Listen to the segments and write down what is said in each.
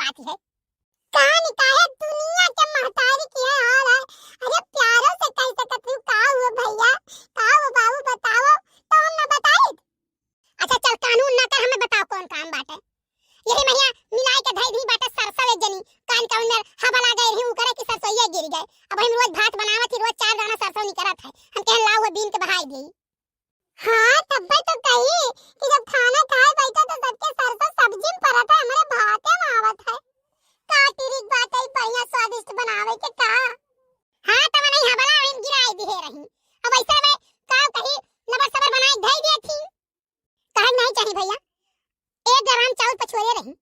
बात है। कहानी का है दुनिया के महतारी की है हाल है। अरे प्यारों से कह सकत हूँ का हुआ भैया, का हुआ बाबू बताओ तो हम ना बताई। अच्छा चल कानून ना कर, हमें बताओ कौन काम बाटे। यही भैया मिलाई के धई दी बाटे सरसों एक जनी कान का अंदर हवा ला गई हूं करे कि सरसोईया गिर गए। अब हम रोज भात बनावत ही रोज 4 दाना सरसों निकरत है, हम कह लाओ बीन के बहाई दी। हां तब तो कही कि जब खाना खाए बैठा तो सबके सरसों सब्जी में पराठा हमारे भाते में आवत है। का तिरिक बात है बढ़िया स्वादिष्ट बनावे के का। हां तब नहीं हवाला हम गिराई दी है रही। अब ऐसे में का कही लबर सबर बनाई धई दी थी। कह नहीं चाहिए भैया 1 ग्राम चावल पछोरे रही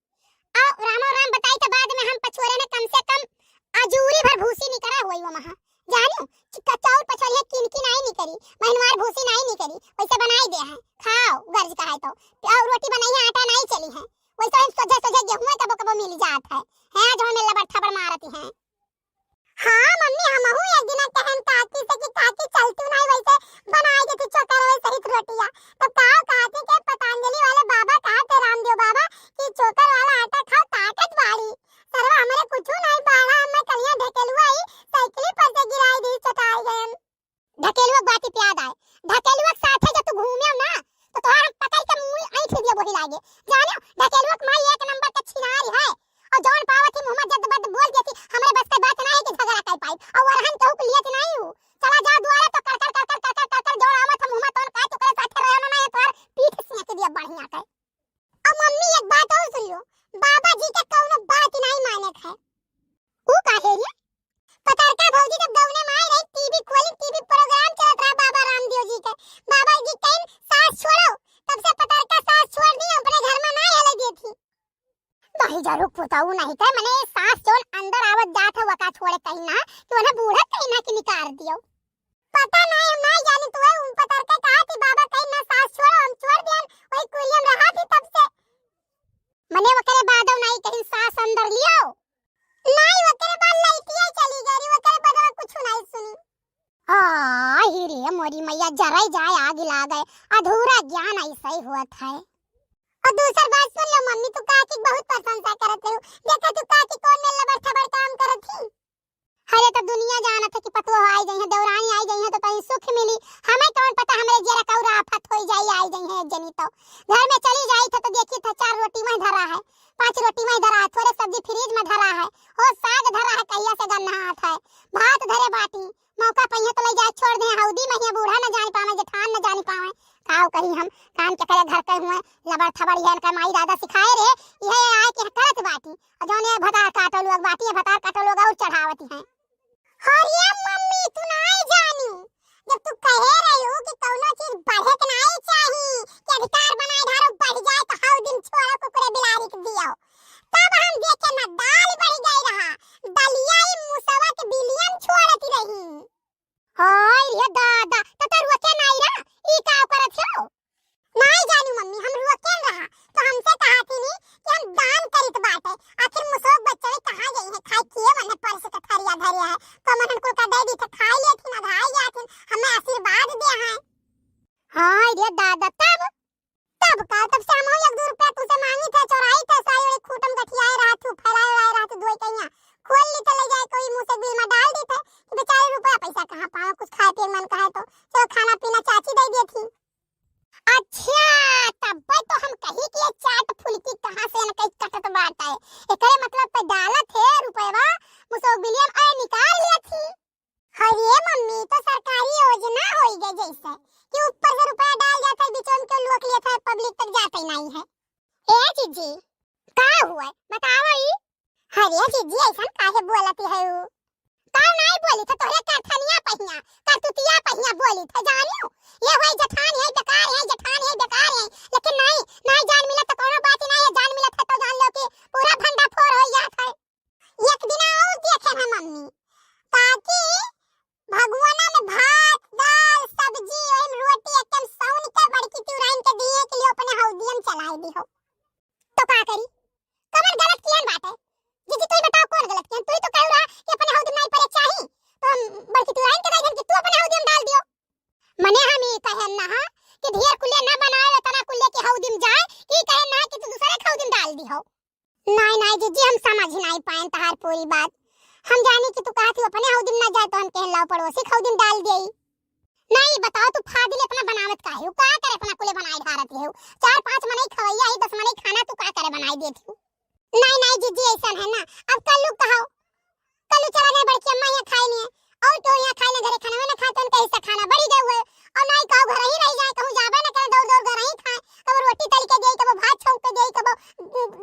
और रामो राम बताई तो बाद में हम पछोरे में कम से कम अजूरी भर भूसी निकरा होई वो महा जानो चिक्का चावल पछोरे किनकी नहीं निकरी महिनवार भूसी नहीं निकरी वैसे बनाई दे है खाओ गर्ज का है तो और रोटी बनाई है आटा नहीं चली है वैसे हम सोझे सोझे गेहूं कबो कबो मिल जात है जो में लबर थबर मारती है। हां मम्मी हमहू एक दिन कहन काकी से कि काकी चलती नहीं वैसे बनाई देती चोकर सहित रोटियां तब काओ कहते के पतंजलि वाले बाबा कहते रामदेव बाबा कि चोकर वाला आटा खाओ ताकत वाली सरवा हमारे कुछ नहीं बाड़ा हमें कलियां ढकेलुआ आई साइकिल पर से गिराई दी चटाई गए। ढकेलुआ बाती प्याद आए ढकेलुआ साथे जो तू घूमे ना तो तोहर पकड़ के मुंह ऐठ दिया वही लागे जानो ढकेलुआ माई 1 नंबर के छिनारी है और जौन पावत ही मुंह में जद बद बोल देती हमरे बस के बात नहीं कि झगड़ा कर पाई और वरहन कहू के लिए नहीं हूं चला जा द्वारा तो कर जोर आवत मुंह में तोन का चुकरे साथे रहना ना तोर पीठ सेक दिया बढ़िया के। अब मम्मी एक बात और सुन लो बाबा जी के कौनो बात नहीं माने है ऊ काहे रे पतरका भौजी जब गौने में आई रही टीवी खोली टीवी प्रोग्राम चलत रहा बाबा रामदेव जी के बाबा जी कहीं सास छोड़ो तब से पतरका सास छोड़ दी अपने घर में नहीं आले दी थी भाई जरूर पुताऊ नहीं थे मने सास जोन अंदर आवत जात है वका छोड़े कहीं ना तो ना बूढ़ा कहीं ना कि निकाल दियो पता नहीं हम नहीं जानी तू उन पतरका कहा थी बाबा कहीं ना सास छोड़ो हम छोड़ दियन वही कुलियम रहा थी तब से मने वकरे बादव नहीं कहीं सास अंदर लियो नहीं वकरे बाद लइटिया चली गई वकरे बाद कुछ नहीं सुनी। हां हीरे मोरी मैया जरा जाए आग ला गए अधूरा ज्ञान ऐसा ही हुआ था। और दूसरी बात सुन लो मम्मी तू काकी बहुत प्रशंसा करत हो देखा तू काकी कौन में लबर थबर काम करत थी। अरे तो दुनिया जानत है कि पतो आई गई है दौरानी आई गई है तो कहीं सुख मिली हमें कौन पता हमरे जरा कौरा आफत होई जाई आई गई है जनी तो घर में चली जाई था तो देखी था 4 रोटी में धरा है 5 रोटी में धरा है थोड़े सब्जी फ्रिज में धरा है और साग धरा है कहिया से गन्ना हाथ है भात धरे बाटी मौका पहिया तो ले जाए छोड़ दे हौदी में बूढ़ा न जानी पावे जेठान न जानी पावे काओ कहीं हम काम के करे घर के हुए लबर थबड़ यन का माई दादा सिखाए रे ये आए के करत बाटी और जोने भतार काटो लोग बाटी भतार काटो लोग और चढ़ावती हैं। अरे मम्मी तू नहीं जानी जब तू कहे रही हो कि कौनो चीज बढ़े के नहीं चाहिए कि अधिकार बनाए धारो बढ़ जाए तो हाउ दिन छोरो कुकरे बिलारी के दियो तब हम देखे ना दाल बढ़ गई रहा दलिया ही मुसवा के बिलियन छोड़ती रही। हाय ये दादा तो रुके नहीं रहा ई का करत हो नहीं जानी मम्मी हम रुके रहा तो हमसे कहा थी नहीं कि हम दान करित बाटे आखिर मुसोक बच्चे कहां गई है खाई किए मने परस के थरिया धरिया है तो मन को का दे दी तो खाई ले थी ना भाई जाती हमें आशीर्वाद दे है। हां ये दादा तब का तब से हम 1-2 रुपया तुझसे मांगी थे चोराई थे सारी खूटम गठियाए रहा तू फैलाए रहा तू दोई कहिया खोल ली तो ले जाए कोई मुंह से बिल में डाल दी थे कि बेचारे रुपया पैसा कहां पाओ कुछ खाए पिए मन कहे तो चलो खाना पीना चाची दे दी थी। अच्छा तब तो हम कही कि ये चाट फुलकी कहां से न कहीं कटत बात है एकरे मतलब पे डालत है रुपया मुसोक बिलियन ए निकाल लिया थी। अरे मम्मी तो सरकारी योजना होई गई जैसे कि ऊपर से रुपया डाल जाता है बिचौन के लोग लिए था पब्लिक तक जाता ही नहीं है। ए जीजी का हुआ बताओ ई। अरे जीजी ऐसा काहे बोलती है वो काऊ नहीं बोली था तोरे कारथनिया पहिया कारतुतिया पहिया बोली था जानियो ये होई जठान है बेकार है जठान है बेकार है लेकिन नहीं जान मिला तो कोनो बात नहीं है जान मिला था तो जान लो कि पूरा भंडा फोड़ हो जाता है। एक दिन और देखे ना मम्मी ताकि भगवाना में भात दाल सब्जी और रोटी एकदम सौन के बड़की तुराइन के दिए के लिए अपने हौदियम चलाई दी हो तो का करी कमर गलत कियन बात है जीजी तू बताओ कौन गलत कियन तू तो कह रहा कि अपने हौदियम नहीं पड़े चाहिए तो हम बड़की तुराइन के दे कि तू अपने हौदियम डाल दियो मने हम ये कहन ना हां कि ढेर कुले ना बनाए तना कुले के हौदियम जाए ई कहन ना कि तू दूसरे हौदियम डाल दी हो नहीं जीजी हम समझ नहीं पाए तहार पूरी बात। हम जानी कि तू कहती अपने हौ दिन ना जाए तो हम कहन लाओ पड़ोसी खौ दिन डाल देई। नहीं बताओ तू फादिल इतना बनावत काहे हो? का करे अपना कुले बनाई धारत हो? 4-5 मने खवैया ही 10 मने खाना तू का करे बनाई देत हो? नहीं नहीं जीजी ऐसा है ना। अब कल्लू कहो कल्लू चला गए बड़की अम्मा यहाँ खाए नहीं और तो यहाँ खाए ना घरे खाना ना खाते उनका हिस्सा खाना बड़ी दे हुए और नहीं कहो घर ही रह जाए कहूं जाबे ना करे दौड़ दौड़ घर ही खाए कब रोटी तल के देई कब भात छौंक के देई कब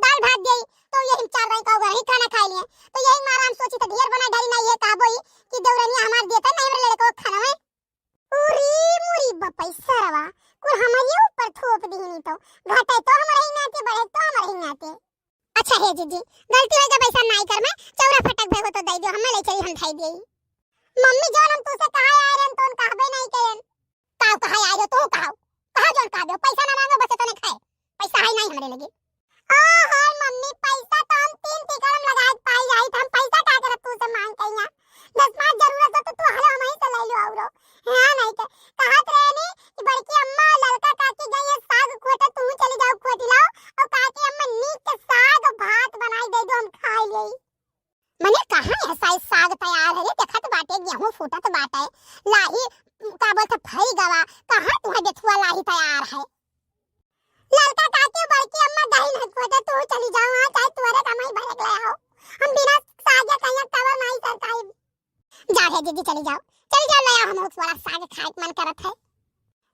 दाल भात देई तो यही चार रही कहो घर ही खाना खाए लिए तो यही मारा हम सोची तो ढेर बना ढरी नहीं ये कहबो ही कि देवरनी हमार देता नहीं मेरे लड़के को खाना है पूरी मुरी पैसा रवा कोई हमारे ऊपर थोप दी नहीं तो घाटे तो हमारे ही नाते बढ़े तो हमारे ही नाते। अच्छा है जीजी गलती हो जब ऐसा नहीं कर मैं चौरा फटक भेगो तो दे दो हम ले चली हम खाई देई। मम्मी जोन हम तुसे कहा आए रन तो कहबे नहीं करेन काव कहा आए हो तो कहा जोन कहबे पैसा ना मांगो बस तो नहीं खाए पैसा है नहीं हमरे लगे। ओ हाय मम्मी पैसा तो हम 3 टिकड़म लगाए पाई जाई हम पैसा का करब तुसे मांग कइया 10 जरूरत हो तो तू हलो हम ही से ले लो औरो हां नहीं के कहत रहनी कि बड़की अम्मा लड़का काकी गई है साग खोटे तू चली जाओ खोटी लाओ और काकी अम्मा नीक के साग भात बनाई दे दो हम खा लेई। मने कहां ऐसा साग तैयार है देखत बाटे गेहूं फूटत बाटे लाही का बोलत फई गवा कहां तुम्हारे बेथुआ लाही तैयार है लड़का काके बड़की अम्मा दही नहीं खोटे तू चली जाओ हां चाहे तुम्हारे कमाई भरक ले आओ हम बिना साग कहिया तवर नहीं सरकाई जा है दीदी चली जाओ ले आओ हम उस वाला साग खाए मन करत है।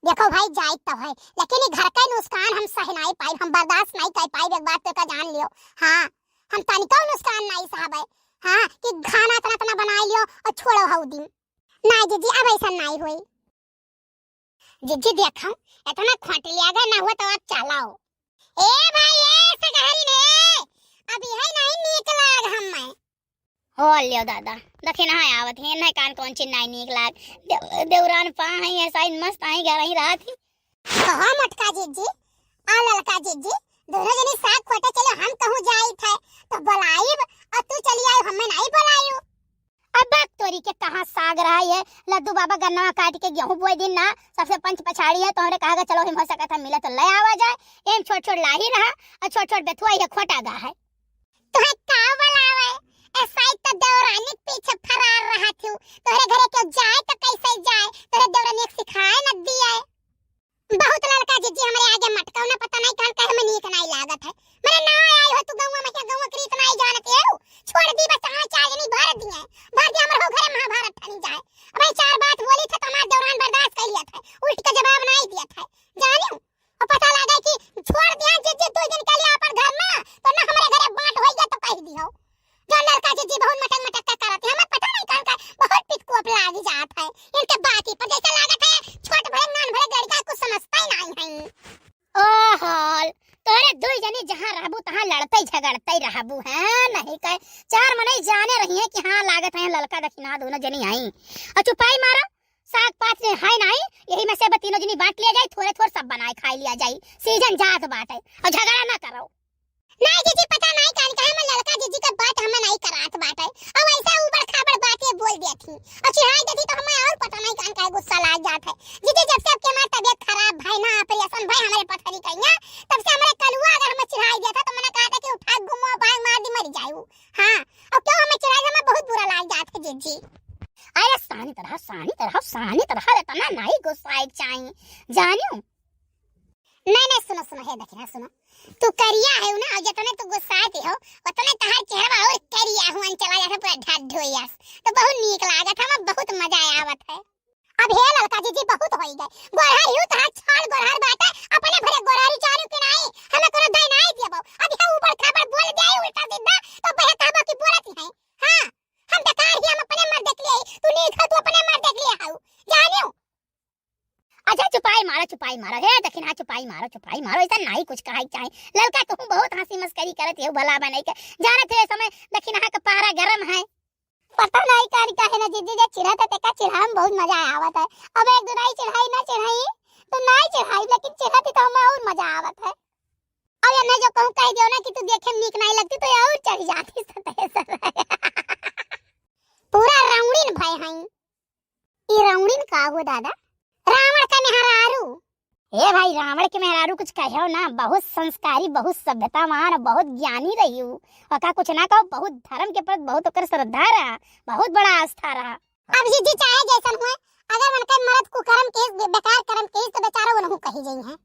देखो भाई जाए तो है लेकिन घर का नुकसान हम सह नहीं पाई हम बर्दाश्त नहीं कर पाई एक बात तो का जान लियो। हां हम तनिको नुकसान नहीं साहब है हां कि खाना तना बनाई लियो और छोड़ो हौ दिन नहीं दीदी अब ऐसा नहीं होई। जीजी देखो इतना खोट लिया गया ना हुआ तो आप चलाओ ए भाई ए सगहरी ने अभी है नहीं नीक लाग हम मैं हो लियो दादा देखे ना आवत है ना कान कौन चीज नहीं नीक लाग देवरान पा है ऐसा मस्त आई घर ही रहा थी कहा मटका जीजी आ ललका जीजी दोनों जने साग खोटे चलो हम कहूं जाई थे तो बुलाईब और तू चली आई हमें नहीं बुलायो। अब तोरी के कहां साग रहा है लड्डू बाबा गन्ना काट के गेहूं बोए दिन ना सबसे पंच पछाड़ी है तो हमरे कहा चलो हिम हो सकता मिला तो ले आवा जाए एम छोट छोट लाही रहा और छोट छोट बेथुआ ये खोटा गा है तो है का बुलावे ऐसा ही तो दौरानी पीछे फरार रहा थी तोरे घरे क्यों जाए तो कैसे जाए तोरे दौरानी एक सिखाए न दिया बहुत लड़का जीजी हमरे आगे मटकाओ ना पता नहीं कहां कहे में नीक नहीं लागत है मैंने ना आई हो तू गांव में क्या गांव करीत नहीं जानत है छोड़ दी बस हां चार नहीं भर दिए हमर हो घरे महाभारत ठनी जाए अब चार बात बोली था तो हमार दौरान बर्दाश्त कर लिया था उल्ट के जवाब नहीं दिया था जानियो और पता लगा कि छोड़ दिया जीजी 2 दिन के लिए अपन घर में तो ना हमारे घरे बांट हो गया तो कह दियो जो लड़का जीजी बहुत मटक मटक करत है हमें पता नहीं कहां का बहुत पिट को लाग जात है इनके बात ही पर जैसा लागत है छोट भरे नान भरे लड़का कुछ समझता ही नहीं है। ओ हाल तोरे दुई जनी जहां रहबू तहां लड़ते झगड़ते रहबू हैं नहीं कह चार मने जाने रही है कि हां लागत है लड़का दखिना दोनों जनी आई और चुपाई मारो साग पात ने है नहीं यही में से तीनों जनी बांट लिया जाए थोड़े थोड़े सब बनाए खा लिया जाए सीजन जात बाटे और झगड़ा ना करो नहीं जीजी पता नहीं कान कहे में लड़का जीजी का बात हमें नहीं करात बाटे अब ऐसा ऊपर खाबर बात ये बोल दी थी और चिढ़ाई देती तो हमें और पता नहीं कान का गुस्सा लाग जात है जीजी जब से आपकी हमारी तबीयत खराब भाई ना ऑपरेशन भाई हमारे पथरी कहिया तब से हमारे कलुआ अगर हमें चिढ़ाई दिया था तो मैंने कहा था कि उठा घुमो भाई मार दी मर जाऊं हां और क्यों हमें चिढ़ाई हमें बहुत बुरा लाग जात है जीजी। अरे सानी तरह तना नहीं गुस्सा एक चाहिए जानियो नहीं सुनो है देखना सुनो तू करिया है ना और जतने तू गुस्साती हो उतने तहार चेहरा और करिया हुन चला जाता पूरा ढाड ढोयस तो बहुत नीक लागत हमें बहुत मजा आवत है। अब हे लड़का जीजी बहुत होई गए गोरहर यू तहार छाल गोरहर बाटे अपने भरे गोरहरी चारू के नहीं हमें कोनो दई नहीं दियबो अब हे ऊपर खबर बोल दे उल्टा सीधा तो बहे कहबो की बोलत है हां हम बेकार ही हम अपने मर देख लिए तू नीक हो तू अपने मर देख लिए हाउ जानियो अच्छा चुपाई मारो हे दखिना चुपाई मारो ऐसा नहीं कुछ कहा चाहिए लड़का कहूं बहुत हंसी मस्करी करत है भला बने के जाने थे समय दखिना का पारा गरम है पता नहीं कार का है ना जीजी जे चिढ़ाते ते का चिढ़ाम बहुत मजा आवत है अब एक दुनाई चिढ़ाई तो नहीं चिढ़ाई लेकिन चिढ़ाती तो हमें और मजा आवत है अब ये नहीं जो कहूं कह दियो ना कि तू देखे नीक नहीं लगती तो और चढ़ जाती सते पूरा राउंडिन भाई हई ई राउंडिन का हो दादा रावण का मेहरारू ए भाई रावण के मेहरारू कुछ कहो ना, बहुत संस्कारी, बहुत सभ्यतावान, बहुत ज्ञानी रही हूँ। और का कुछ ना कहो, बहुत धर्म के प्रति बहुत ओकर श्रद्धा रहा, बहुत बड़ा आस्था रहा। अब जी चाहे जैसन हुए, अगर मन के मर्द कुकर्म केस बेकार कर्म केस तो बेचारा वो नहीं कही जाई है।